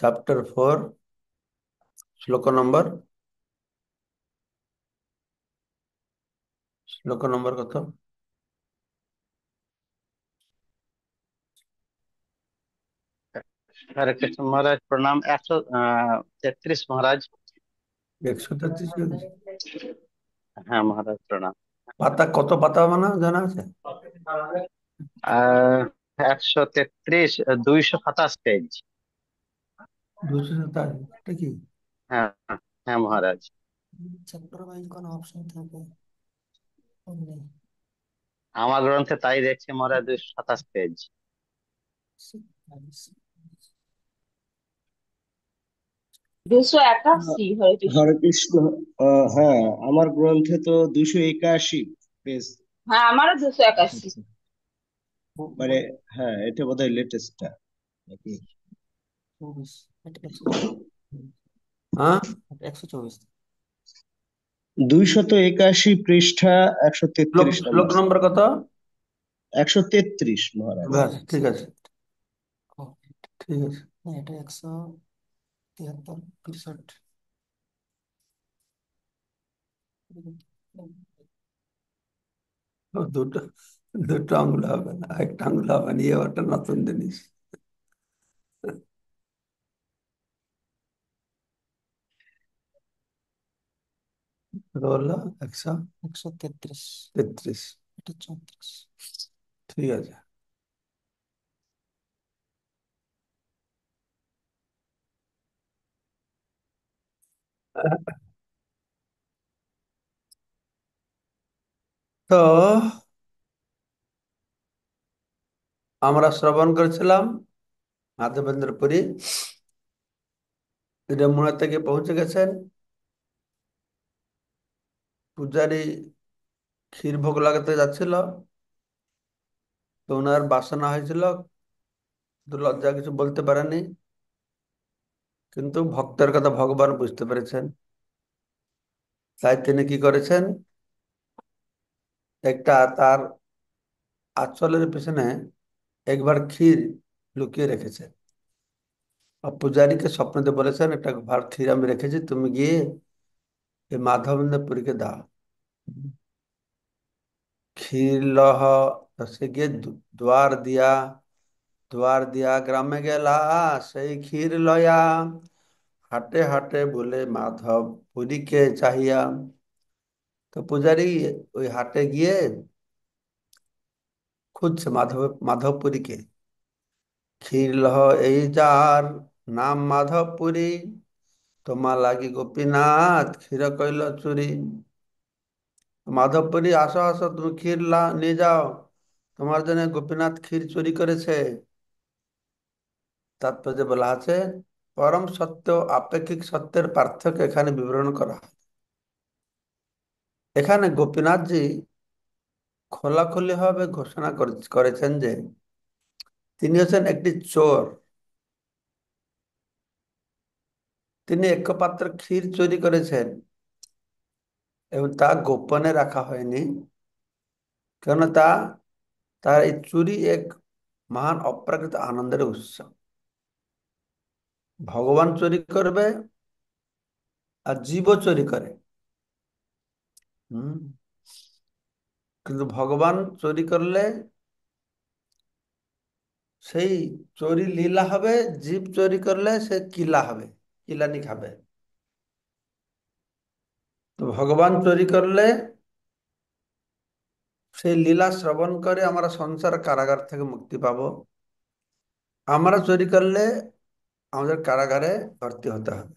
Chapter 4 श्लोक number कत? हरे कृष्ण महाराज प्रणाम। 133 महाराज। 133 হ্যাঁ মহারাজ প্রণাম। পাতা কত পাতা মানে জানা আছে? আহ 133, 227 পেজ। 227, এটা কি? হ্যাঁ, হ্যাঁ মহারাজ। চ্যাপ্টার ওয়াইজ কোন অপশন থাকে? নেই। আমার গ্রন্থে তাই দেখছি মহারাজ, 227 পেজ। 281, হরে কৃষ্ণ। হরে কৃষ্ণ। হ্যাঁ, আমার গ্রন্থে তো 281 পেজ। হ্যাঁ, আমারও 281। মানে হ্যাঁ, এটা বোধহয় লেটেস্টটা নাকি? 24, এটা 124। হ্যাঁ, 124। 281 পৃষ্ঠা, শ্লোক 133 শ্লোক নম্বর। নম্বর কত? 133 মহারাজ। ব্যাস, ঠিক আছে। ও, ঠিক আছে। না, এটা 173, 63। ও, দুটো দুটো আঙুল হবে না, একটা আঙুল হবে না, ওটা নতুন জিনিস। কত বললো? 133। 33, এটা 34। ঠিক আছে। তো আমরা শ্রবণ করেছিলাম মাধবেন্দ্র পুরী যমুনা থেকে পৌঁছে গেছেন। পূজারী ক্ষীর ভোগ লাগাতে যাচ্ছিল, তো ওনার বাসনা হয়েছিল, তো লজ্জা কিছু বলতে পারেনি। কিন্তু ভক্তের কথা ভগবান বুঝতে পেরেছেন, তাই তিনি কি করেছেন, একটা তার আঁচলের পিছনে একবার ক্ষীর লুকিয়ে রেখেছেন। আর পূজারীকে স্বপ্নতে বলেছেন, একটা ভার ক্ষীর আমি রেখেছি, তুমি গিয়ে এই মাধবেন্দ্র পুরীকে দাও। ক্ষীর লহ। তো সে গিয়ে দুয়ার দিয়া গ্রামে গেলা, সেই ক্ষীর লয়া হাটে হাটে বলে মাধব পুরীকে চাহিয়া। তো পূজারী ওই হাটে গিয়ে খুঁজছে মাধবপুরীকে। ক্ষীর লহ এই যার নাম মাধবপুরী, তোমার লাগি গোপীনাথ ক্ষীর কইল চুরি। মাধবপুরী, আসো আসো, তুমি ক্ষীর নিয়ে যাও, তোমার জন্য গোপীনাথ ক্ষীর চুরি করেছে। তাৎপর্য বলা আছে, পরম সত্য ও আপেক্ষিক সত্যের পার্থক্য এখানে বিবরণ করা হয়। এখানে গোপীনাথজি খোলাখুলি ভাবে ঘোষণা করেছেন যে তিনি হচ্ছেন একটি চোর। তিনি এক পাত্র ক্ষীর চুরি করেছেন এবং তা গোপনে রাখা হয়নি, কেন তার এই চুরি এক মহান অপ্রাকৃত আনন্দের উৎস। ভগবান চুরি করবে আর জীবও চুরি করে। হুম। কিন্তু ভগবান চুরি করলে সেই চোরি লীলা হবে, জীব চুরি করলে সে কিলা হবে, কিলানি খাবে। তো ভগবান চুরি করলে সেই লীলা শ্রবণ করে আমরা সংসার কারাগার থেকে মুক্তি পাবো। আমরা চুরি করলে আমাদের কারাগারে ভর্তি হতে হবে।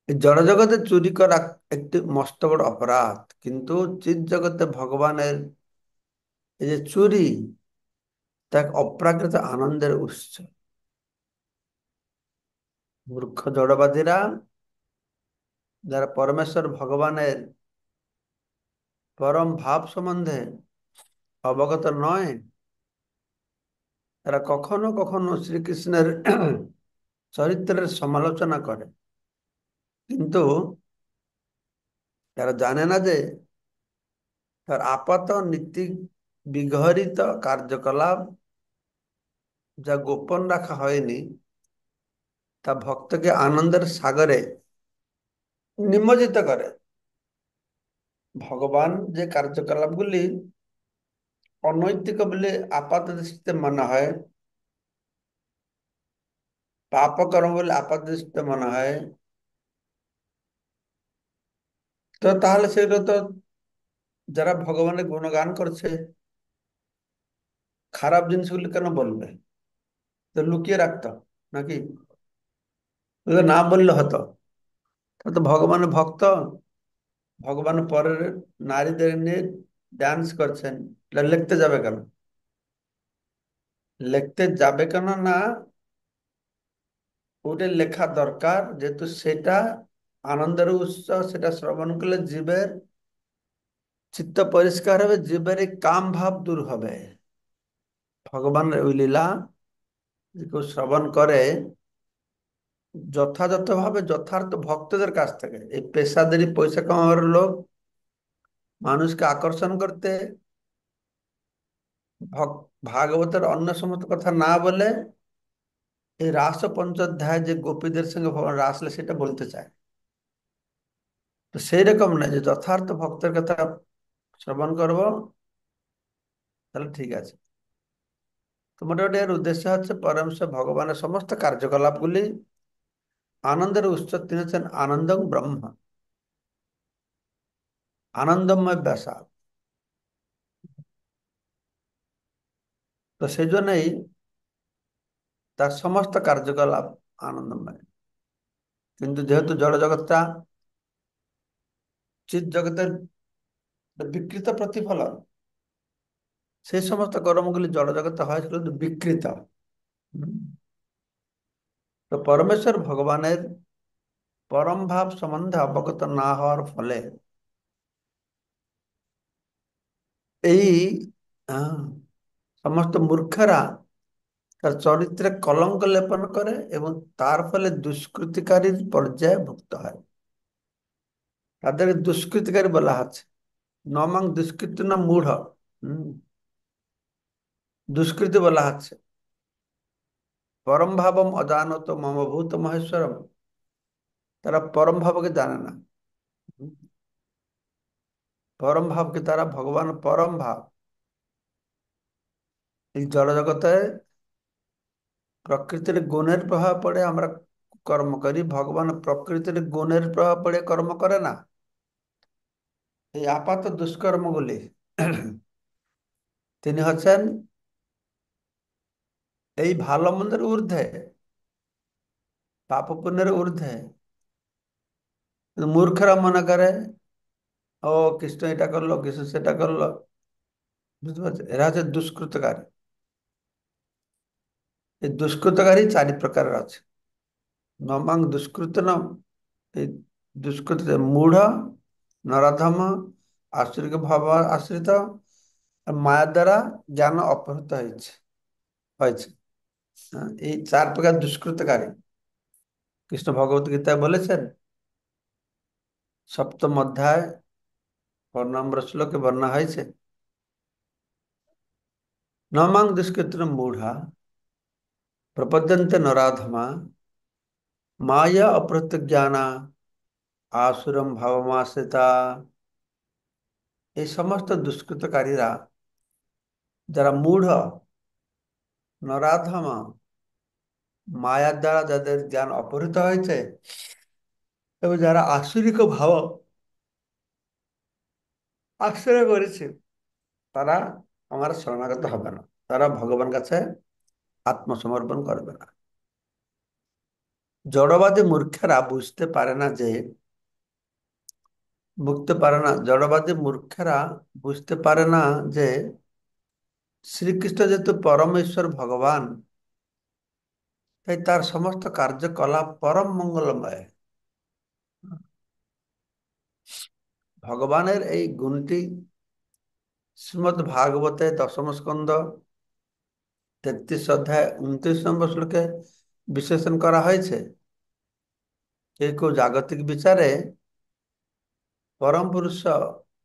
এই জড়জগতে চুরি করা একটি মস্ত বড় অপরাধ, কিন্তু চিৎ জগতে ভগবানের এই যে চুরি, তা এক অপ্রাকৃত আনন্দের উৎস। মূর্খ জড়বাদীরা, যারা পরমেশ্বর ভগবানের পরম ভাব সম্বন্ধে অবগত নয়, তারা কখনো কখনো শ্রীকৃষ্ণের চরিত্রের সমালোচনা করে, কিন্তু তারা জানে না যে তার আপাত নীতি বিগড়িত কার্যকলাপ যা গোপন রাখা হয়নি তা ভক্তকে আনন্দের সাগরে নিমজ্জিত করে। ভগবান যে কার্যকলাপগুলি অনৈতিক বলে আপাত দৃষ্টিতে মনে হয়, পাপ কর্ম বলে আপাত দৃষ্টিতে মনে হয়, তো তাহলে সেগুলো তো যারা ভগবানের গুণগান করছে খারাপ জিনিসগুলি কেন বলবে? তো লুকিয়ে রাখতো নাকি? ওগুলো না বললে হতো। তাহলে তো ভগবানের ভক্ত, ভগবান পরের নারীদের নিয়ে ডান্স করছেন, এটা লিখতে যাবে কেন? লিখতে যাবে কেন না, ওটা লেখা দরকার, যেহেতু সেটা আনন্দের উৎস। সেটা শ্রবণ করলে জীবের চিত্ত পরিষ্কার হবে, জীবের এই কাম ভাব দূর হবে। ভগবানের ওই লীলা যে কেউ শ্রবণ করে যথাযথভাবে যথার্থ ভক্তদের কাছ থেকে, এই পেশাদারি পয়সা কামাবার লোক মানুষকে আকর্ষণ করতে ভাগবতের অন্য সমস্ত কথা না বলে এই রাস পঞ্চোধ্যায় যে গোপীদের সঙ্গে ভগবান রাসলে সেটা বলতে চায়। তো সেই রকম না যে যথার্থ ভক্তের কথা শ্রবণ করব, তাহলে ঠিক আছে। তো মোটামুটি এর উদ্দেশ্য হচ্ছে পরমেশ্বর ভগবানের সমস্ত কার্যকলাপগুলি আনন্দের উৎস। তিনি হচ্ছেন আনন্দং ব্রহ্ম, আনন্দময় ব্যাসাল। তো সেই জন্যই তার সমস্ত কার্যকলাপ আনন্দময়। কিন্তু যেহেতু জড় জগৎটা চিৎ জগতের বিকৃত প্রতিফলন, সেই সমস্ত কর্মগুলি জড় জগতে হয় কিন্তু বিকৃত। হুম। তো পরমেশ্বর ভগবানের পরম ভাব সম্বন্ধে অবগত না হওয়ার ফলে এই আহ, সমস্ত মূর্খেরা তার চরিত্রে কলঙ্ক লেপন করে এবং তার ফলে দুষ্কৃতিকারীর পর্যায়ে ভুক্ত হয়। তাদের দুষ্কৃতিকারী বলা হচ্ছে, নমাং দুষ্কৃতি না মূঢ়। হম, দুষ্কৃতি বলা হচ্ছে। পরম ভাবম অজানত মম ভূত মহেশ্বরম, তারা পরম ভাবকে জানে না। হুম, পরম ভাবকে তারা ভগবান পরম ভাব। এই জড় জগতে প্রকৃতির গুণের প্রভাব পড়ে আমরা কর্ম করি, ভগবান প্রকৃতির গুণের প্রভাব পড়ে কর্ম করে না। এই আপাত দুষ্কর্মগুলি তিনি হচ্ছেন এই ভালো মন্দের ঊর্ধ্বে, পাপ পুণ্যের ঊর্ধ্বে। কিন্তু মূর্খরা মনে করে ও কৃষ্ণ এটা করলো, কৃষ্ণ সেটা করলো। বুঝতে পারছে? এরা হচ্ছে দুষ্কৃতকারী। এই দুষ্কৃতকারী চারি প্রকারের আছে। নমাং দুষ্কৃত নাম, এই দুষ্কৃত মূঢ়, নরাধম, আসুরিক ভাব আশ্রিত, আর মায়ার দ্বারা জ্ঞান অপহৃত হয়েছে। হ্যাঁ, এই চার প্রকার দুষ্কৃতকারী কৃষ্ণ ভগবত গীতায় বলেছেন। সপ্তম অধ্যায় 4 নম্বর শ্লোকে বর্ণনা হয়েছে, নমাং দুষ্কৃত মূঢ়া প্রপদ্যন্তে নরাধমা মায়া অপহৃত জ্ঞানা আসুরম ভাবমাশ্রিতা। এই সমস্ত দুষ্কৃতকারীরা যারা মূঢ়, নরাধম, মায়ার দ্বারা যাদের জ্ঞান অপহৃত হয়েছে এবং যারা আসুরিক ভাব আশ্রয় করেছে, তারা আমার শরণাগত হবে না, তারা ভগবান কাছে আত্মসমর্পণ করবে না। জড়বাদী মূর্খেরা বুঝতে পারে না যে, জড়বাদী মূর্খেরা বুঝতে পারে না যে শ্রীকৃষ্ণ যেহেতু পরমেশ্বর ভগবান, তাই তার সমস্ত কার্যকলাপ পরম মঙ্গলময়। ভগবানের এই গুণটি শ্রীমদ্ ভাগবতে 10ম স্কন্ধ 33 অধ্যায় 29 নম্বর শ্লোকে বিশ্লেষণ করা হয়েছে। কেউ কেউ জাগতিক বিচারে পরম পুরুষ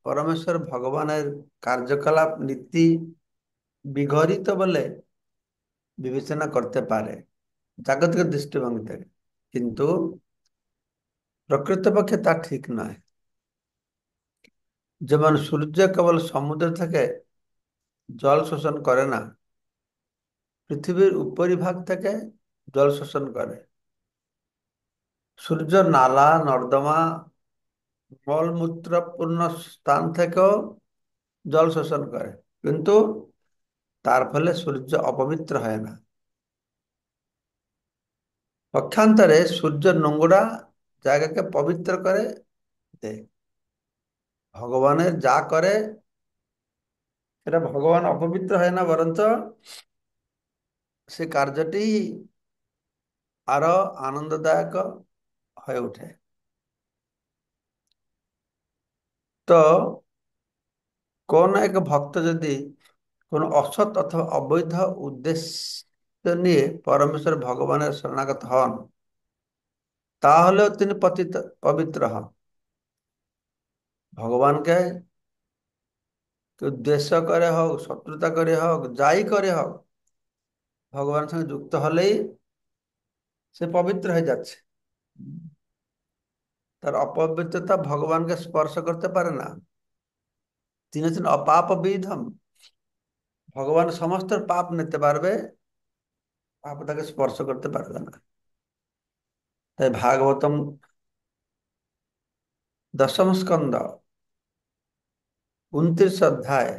পরমেশ্বর ভগবানের কার্যকলাপ নীতি বিগড়িত বলে বিবেচনা করতে পারে জাগতিক দৃষ্টিভঙ্গি থেকে, কিন্তু প্রকৃতপক্ষে তা ঠিক নয়। যেমন সূর্য কেবল সমুদ্র থেকে জল শোষণ করে না, পৃথিবীর উপরিভাগ থেকে জল শোষণ করে। সূর্য নালা নর্দমা মলমূত্রপূর্ণ স্থান থেকেও জল শোষণ করে, কিন্তু তার ফলে সূর্য অপবিত্র হয় না। পক্ষান্তরে সূর্য নোংরা জায়গাকে পবিত্র করে দেয়। ভগবানের যা করে সেটা ভগবান অপবিত্র হয় না, বরঞ্চ সে কার্যটি আরো আনন্দদায়ক হয়ে ওঠে। তো কোন এক ভক্ত যদি কোনো অসৎ অথবা অবৈধ উদ্দেশ্য নিয়ে পরমেশ্বর ভগবানের শরণাগত হন, তাহলেও তিনি পবিত্র হন। ভগবানকে উদ্দেশ্য করে হোক, শত্রুতা করে হোক, যাই করে হোক, ভগবানের সঙ্গে যুক্ত হলেই সে পবিত্র হয়ে যাচ্ছে। তার অপবিত্রতা ভগবানকে স্পর্শ করতে পারে না। তিনি হচ্ছেন অপাপ বিধম। ভগবান সমস্ত পাপ নিতে পারবে, পাপ তাকে স্পর্শ করতে পারবে না। তাই ভাগবতম 10ম স্কন্ধ 29 অধ্যায়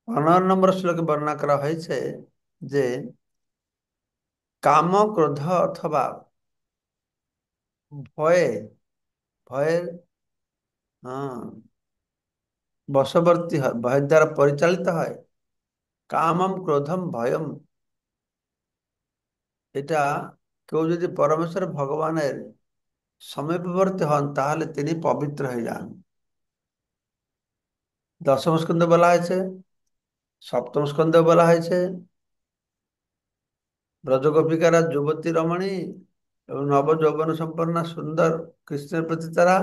15 নম্বর শ্লোকে বর্ণনা করা হয়েছে যে কাম ক্রোধ অথবা ভয়ে, ভয়ের বশবর্তী হয়, ভয়ের দ্বারা পরিচালিত হয়। কামম ক্রোধম ভয়ম, এটা কেউ যদি পরমেশ্বর ভগবানের সমীপবর্তী হন তাহলে তিনি পবিত্র হয়ে যান। 10ম স্কন্ধে বলা হয়েছে, 7ম স্কন্ধে বলা হয়েছে ব্রজগোপিকারা যুবতী রমণী এবং নব যৌবন সম্পন্ন সুন্দর কৃষ্ণের প্রতি তারা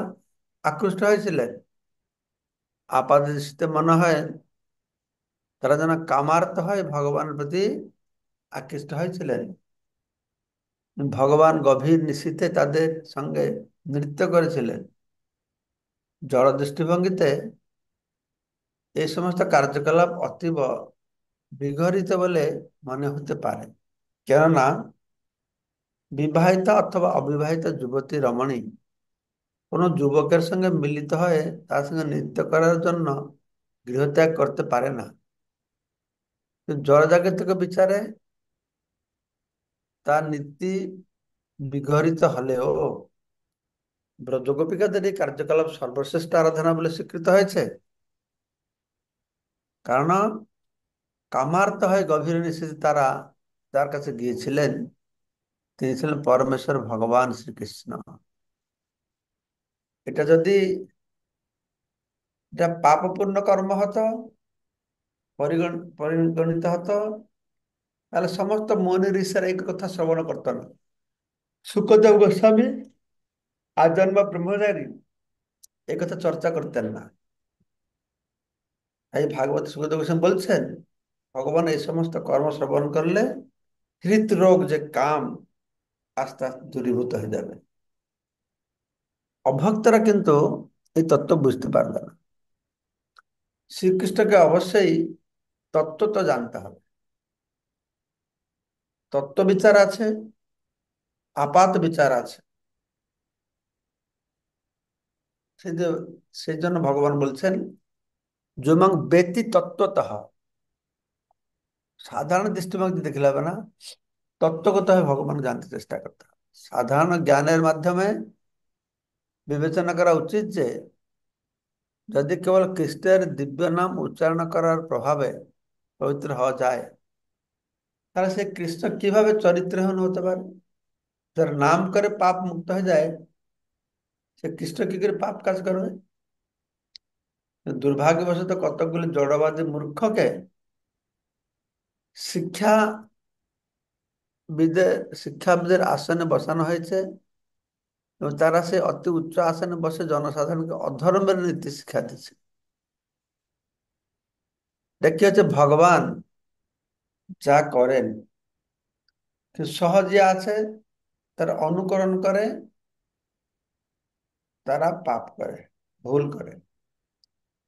আকৃষ্ট হয়েছিলেন। আপাত দৃষ্টিতে মনে হয় তারা যেন কামার্ত হয় ভগবানের প্রতি আকৃষ্ট হয়েছিলেন। ভগবান গভীর নিশীথে তাদের সঙ্গে নৃত্য করেছিলেন। জড় দৃষ্টিভঙ্গিতে এই সমস্ত কার্যকলাপ অতীব বিঘরিত বলে মনে হতে পারে, কেননা বিবাহিতা অথবা অবিবাহিত যুবতী রমণী কোনো যুবকের সঙ্গে মিলিত হয়ে তার সঙ্গে নৃত্য করার জন্য গৃহত্যাগ করতে পারে না। কিন্তু জড়জাগতিক বিচারে তার নীতি বিঘরিত হলেও ব্রজগোপিকাদের এই কার্যকলাপ সর্বশ্রেষ্ঠ আরাধনা বলে স্বীকৃত হয়েছে। কারণ কামার্ত হয়ে গভীর নিশীথে তারা যার কাছে গিয়েছিলেন তিনি ছিলেন পরমেশ্বর ভগবান শ্রীকৃষ্ণ। এটা যদি এটা পাপপূর্ণ কর্ম হতো, পরিগণিত হতো, তাহলে সমস্ত মুনি ঋষিরা এই কথা শ্রবণ করত না। শুকদেব গোস্বামী আজন্ম ব্রহ্মচারী এই কথা চর্চা করতেন না। এই ভাগবত শুকদেব গোস্বামী বলছেন ভগবান এই সমস্ত কর্ম শ্রবণ করলে হৃদরোগ যে কাম আস্তে আস্তে দূরীভূত হয়ে যাবে। অভক্তরা কিন্তু এই তত্ত্ব বুঝতে পারবে না। শ্রীকৃষ্ণকে অবশ্যই তত্ত্ব তো জানতে হবে। তত্ত্ব বিচার আছে, আপাত বিচার আছে। সেই যে সেই জন্য ভগবান বলছেন যমাং ব্যক্তি তত্ত্বতঃ, সাধারণ দৃষ্টিভঙ্গি দেখলে হবে না, তত্ত্বগতভাবে ভগবান জানতে চেষ্টা করতে হবে। সাধারণ জ্ঞানের মাধ্যমে বিবেচনা করা উচিত যে যদি কেবল কৃষ্ণের দিব্য নাম উচ্চারণ করার প্রভাবে পবিত্র হওয়া যায়, তাহলে সে কৃষ্ণ কিভাবে চরিত্রহীন হতে পারে? যার নাম করে পাপ মুক্ত হয়ে যায়, সে কৃষ্ণ কি করে পাপ কাজ করবে? দুর্ভাগ্যবশত কতকগুলি জড়বাদী মূর্খকে শিক্ষা শিক্ষাবিদের আসনে বসানো হয়েছে এবং তারা সে অতি উচ্চ আসনে বসে জনসাধারণকে অধর্মের নীতি শিক্ষা দিচ্ছে। এটা কি হচ্ছে? ভগবান যা করেন সহজে আছে তারা অনুকরণ করে, তারা পাপ করে, ভুল করে।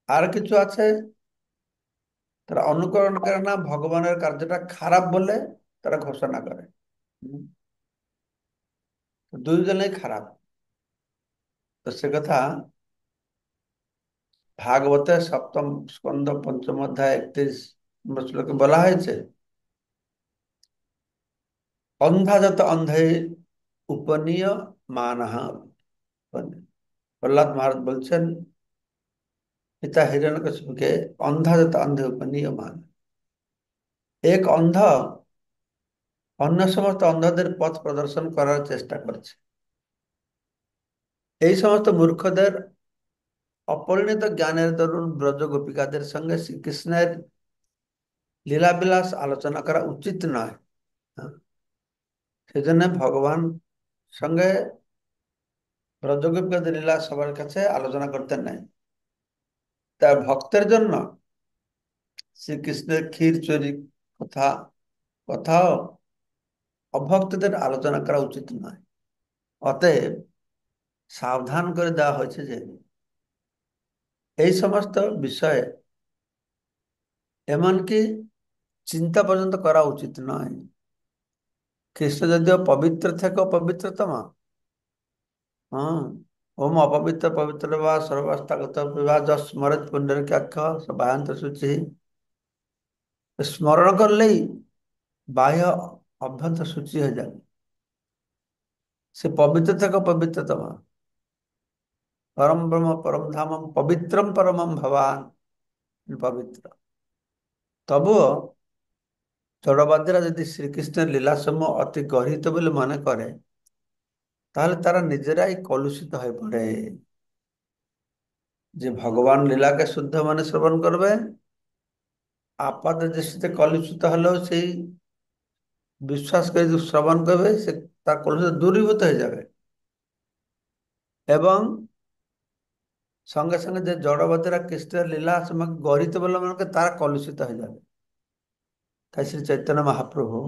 আর কিছু আছে তারা অনুকরণ করে না, ভগবানের কার্যটা খারাপ বলে তারা ঘোষণা করে। হুম, তো দুইজনেই খারাপ। তো সে কথা ভাগবতে সপ্তম স্কন্ধ পঞ্চম অধ্যায় 31 নম্বর শ্লোকে বলা হয়েছে, অন্ধা যত অন্ধে উপনীয় মানহ। প্রহ্লাদ মহারাজ বলছেন পিতা হিরণ্যকশিপুকে, অন্ধা যত অন্ধে উপনীয় মান। এক অন্ধ অন্য সমস্ত অন্ধদের পথ প্রদর্শন করার চেষ্টা করছে। এই সমস্ত মূর্খদের অপরিণত জ্ঞানের দরুন ব্রজ গোপিকাদের সঙ্গে শ্রীকৃষ্ণের লীলাবিলাস আলোচনা করা উচিত নয়। হ্যাঁ, সেজন্য ভগবান সঙ্গে ব্রজ গোপিকাদের লীলা সবার কাছে আলোচনা করতেন নাই। তার ভক্তের জন্য শ্রীকৃষ্ণের ক্ষীর চুরি কথা কথাও অভক্তদের আলোচনা করা উচিত নয়। অতএব সাবধান করে দেওয়া হয়েছে যে এই সমস্ত বিষয়ে এমনকি চিন্তা পর্যন্ত করা উচিত নয়। খ্রিস্ট যদিও পবিত্র থেকেও পবিত্রতম। হ্যাঁ, ওম অপবিত্র পবিত্র বা সর্বাস্তাগত বিবাহ যশ স্মরত পুণ্ডরীকাক্ষ বায়ান্ত সূচি। স্মরণ করলেই বাহ্য অভ্যন্তর সূচি হয়ে যাবে। সে পবিত্র থেকে পবিত্রতম, পরম ব্রহ্ম পরম ধামম পবিত্রম পরমম ভবান, পবিত্র। তবুও জড়বাদীরা যদি শ্রীকৃষ্ণের লীলাসমূহ অতি গর্হিত বলে মনে করে, তাহলে তারা নিজেরাই কলুষিত হয়ে পড়ে। যে ভগবান লীলাকে শুদ্ধ মনে শ্রবণ করবে, আপাত দৃষ্টিতে কলুষিত হলেও সেই বিশ্বাস করে যে শ্রবণ করবে, সে তার কলুষিত দূরীভূত হয়ে যাবে। এবং সঙ্গে সঙ্গে যে জড়বাদীরা কৃষ্ণের লীলা সম্পর্কে গর্হিত বলে মনে করে, তারা কলুষিত হয়ে যাবে। তাই শ্রী চৈতন্য মহাপ্রভু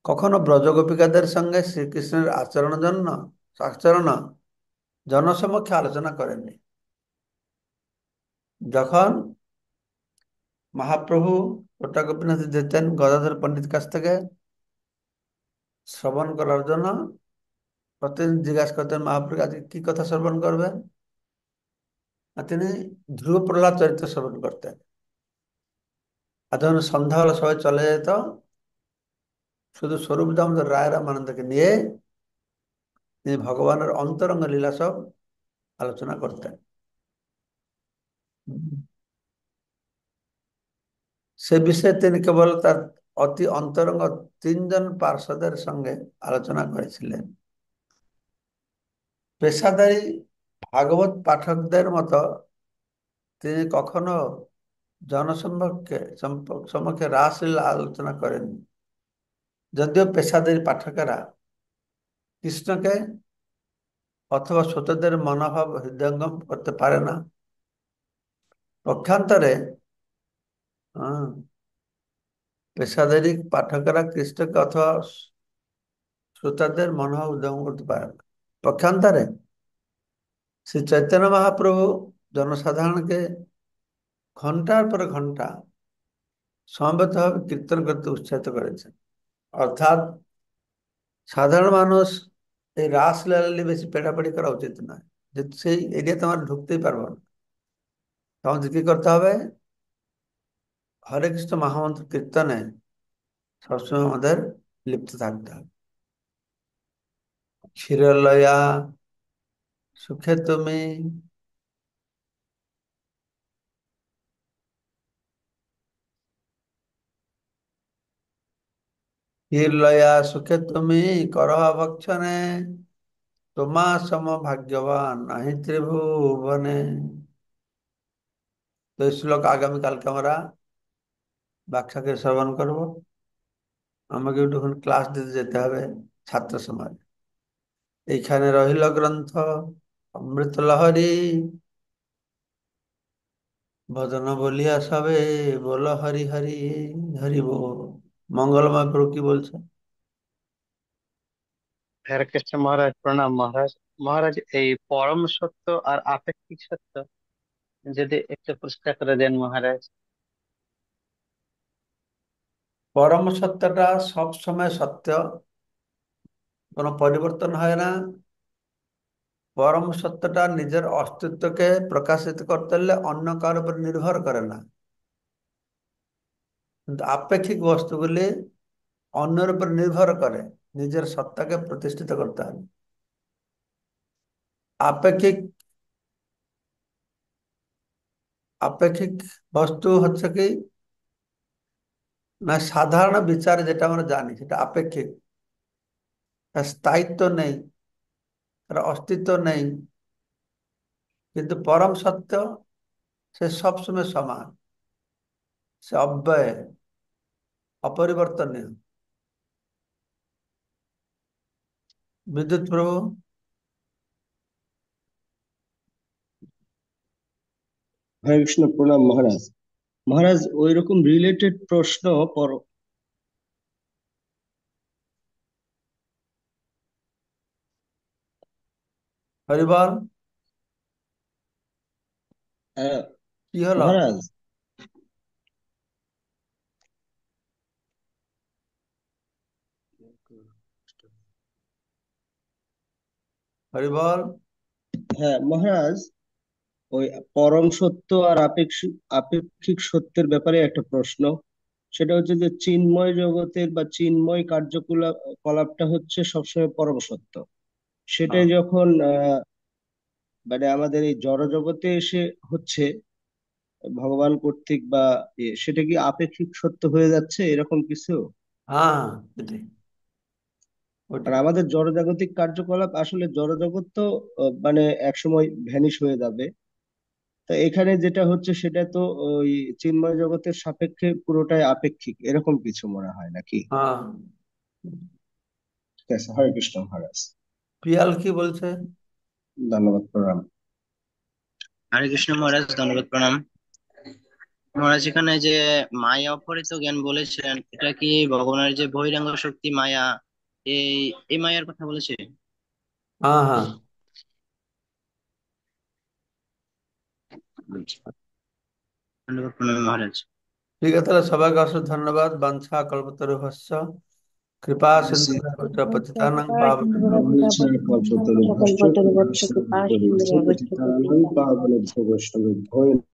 কখনো ব্রজগোপিকাদের সঙ্গে শ্রীকৃষ্ণের আচরণ জনসমক্ষে আলোচনা করেননি। যখন মহাপ্রভু গোটা গোপীনাথ যেতেন গদাধর পণ্ডিত কাছ থেকে শ্রবণ করার জন্য, প্রতিদিন জিজ্ঞাসা করতেন মহাপ্রভু আজকে কি কথা শ্রবণ করবেন। আর তিনি ধ্রুব প্রহ্লাদ চরিত্র শ্রবণ করতেন। আর যখন সন্ধ্যাবেলা সবাই চলে যেত, শুধু স্বরূপ দামোদর রায় রামানন্দকে নিয়ে তিনি ভগবানের অন্তরঙ্গ লীলা সব আলোচনা করতেন। সে বিষয়ে তিনি কেবল তার অতি অন্তরঙ্গ 3 জন পার্ষদের সঙ্গে আলোচনা করেছিলেন। পেশাদারী ভাগবত পাঠকদের মতো তিনি কখনো সমক্ষে রাসলীলা আলোচনা করেননি। যদিও পেশাদারী পাঠকেরা কৃষ্ণকে অথবা শ্রোতাদের মনোভাব হৃদয়ঙ্গম করতে পারে না, পক্ষান্তরে পেশাদারী পাঠকেরা কৃষ্ণকে অথবা শ্রোতাদের মনোভাব হৃদয়ঙ্গম করতে পারে না। পক্ষান্তরে শ্রী চৈতন্য মহাপ্রভু জনসাধারণকে ঘন্টার পর ঘন্টা সমবেতভাবে কীর্তন করতে উৎসাহিত করেছেন। অর্থাৎ সাধারণ মানুষ এই রাসলীলা নিয়ে বেশি পেটাপেটি করা উচিত নয়। যেহেতু সেই এরিয়াতে আমরা ঢুকতেই পারবো না, তখন কি করতে হবে? হরে কৃষ্ণ মহামন্ত্র কীর্তনে সবসময় আমাদের লিপ্ত থাকতে হবে। ক্ষীরলয়া সুখে তুমি, ক্ষীর লয়া সুখে তুমি করহ ভক্ষণে, তোমা সম ভাগ্যবান নাহি ত্রিভুবনে। তো এই শ্লোক আগামীকালকে আমরা ব্যাখ্যাকে শ্রবণ করবো। আমাকে একটুখানি ক্লাস দিতে যেতে হবে ছাত্র সমাজ। এইখানে রহিল গ্রন্থ অমৃত লহরী, ভজন বলিয়া সবে বল হরি হরি হরি বল। মঙ্গলময় প্রভু কি বলছে? হরে কৃষ্ণ মহারাজ, প্রণাম মহারাজ। মহারাজ, এই পরম সত্য আর আপেক্ষিক সত্য যদি একটু পরিষ্কার করে দেন মহারাজ। পরম সত্যটা সব সময় সত্য, কোনো পরিবর্তন হয় না। পরম সত্যটা নিজের অস্তিত্বকে প্রকাশিত করতে হলে অন্য কারোর উপর নির্ভর করে না। কিন্তু আপেক্ষিক বস্তুগুলি অন্যের উপর নির্ভর করে নিজের সত্তাকে প্রতিষ্ঠিত করতে হবে। আপেক্ষিক আপেক্ষিক বস্তু হচ্ছে কি না, সাধারণ বিচার যেটা আমরা জানি সেটা আপেক্ষিক। তার স্থায়িত্ব নেই, তার অস্তিত্ব নেই। কিন্তু পরম সত্য সে সবসময় সমান, সে অব্যয়, অপরিবর্তনীয়। বিদ্যুৎ প্রভু। হরে কৃষ্ণ, প্রণাম মহারাজ। মহারাজ, ওই রকম রিলেটেড প্রশ্ন পর হরিবল। আহ, কি হলো? মহারাজ, হরিবল। হ্যাঁ মহারাজ, ওই পরম সত্য আর আপেক্ষিক আপেক্ষিক সত্যের ব্যাপারে একটা প্রশ্ন। সেটা হচ্ছে যে চিন্ময় জগতের বা চিন্ময় কার্যকলাপ কলাপটা হচ্ছে সবসময় পরম সত্য। সেটাই হ্যাঁ, যখন মানে আমাদের এই জড় জগতে এসে হচ্ছে ভগবান কর্তৃক বা সেটা কি আপেক্ষিক সত্য হয়ে যাচ্ছে এরকম কিছু? হ্যাঁ, এটাই আর ওটাই। আমাদের জড়জাগতিক কার্যকলাপ আসলে জড়জগৎ তো মানে একসময় ভ্যানিশ হয়ে যাবে। তো এখানে যেটা হচ্ছে সেটা তো ওই চিন্ময় জগতের সাপেক্ষে পুরোটাই আপেক্ষিক, এরকম কিছু মনে হয় নাকি? হ্যাঁ। ঠিক আছে, হরে কৃষ্ণ মহারাজ। পিয়াল কি বলছে? ধন্যবাদ, প্রণাম। হরে কৃষ্ণ মহারাজ, ধন্যবাদ, প্রণাম। মহারাজ, এখানে যে মায়া অপহৃত জ্ঞান বলেছেন, এটা কি ভগবানের যে বহিরাঙ্গ শক্তি মায়া, এই এই মায়ার কথা বলেছে? হ্যাঁ, হ্যাঁ। ধন্যবাদ, প্রণাম মহারাজ। ঠিক আছে, তাহলে সবাইকে অশেষ ধন্যবাদ। বাঞ্ছা কল্পতরুভ্যশ্চ কৃপা সিন্ধু পতিতানাং পাবনেভ্যো কল্পতরু সকল বৈতরণী বৎস কৃপা সিন্ধু ভগবৎ বৈষ্ণবেভ্যো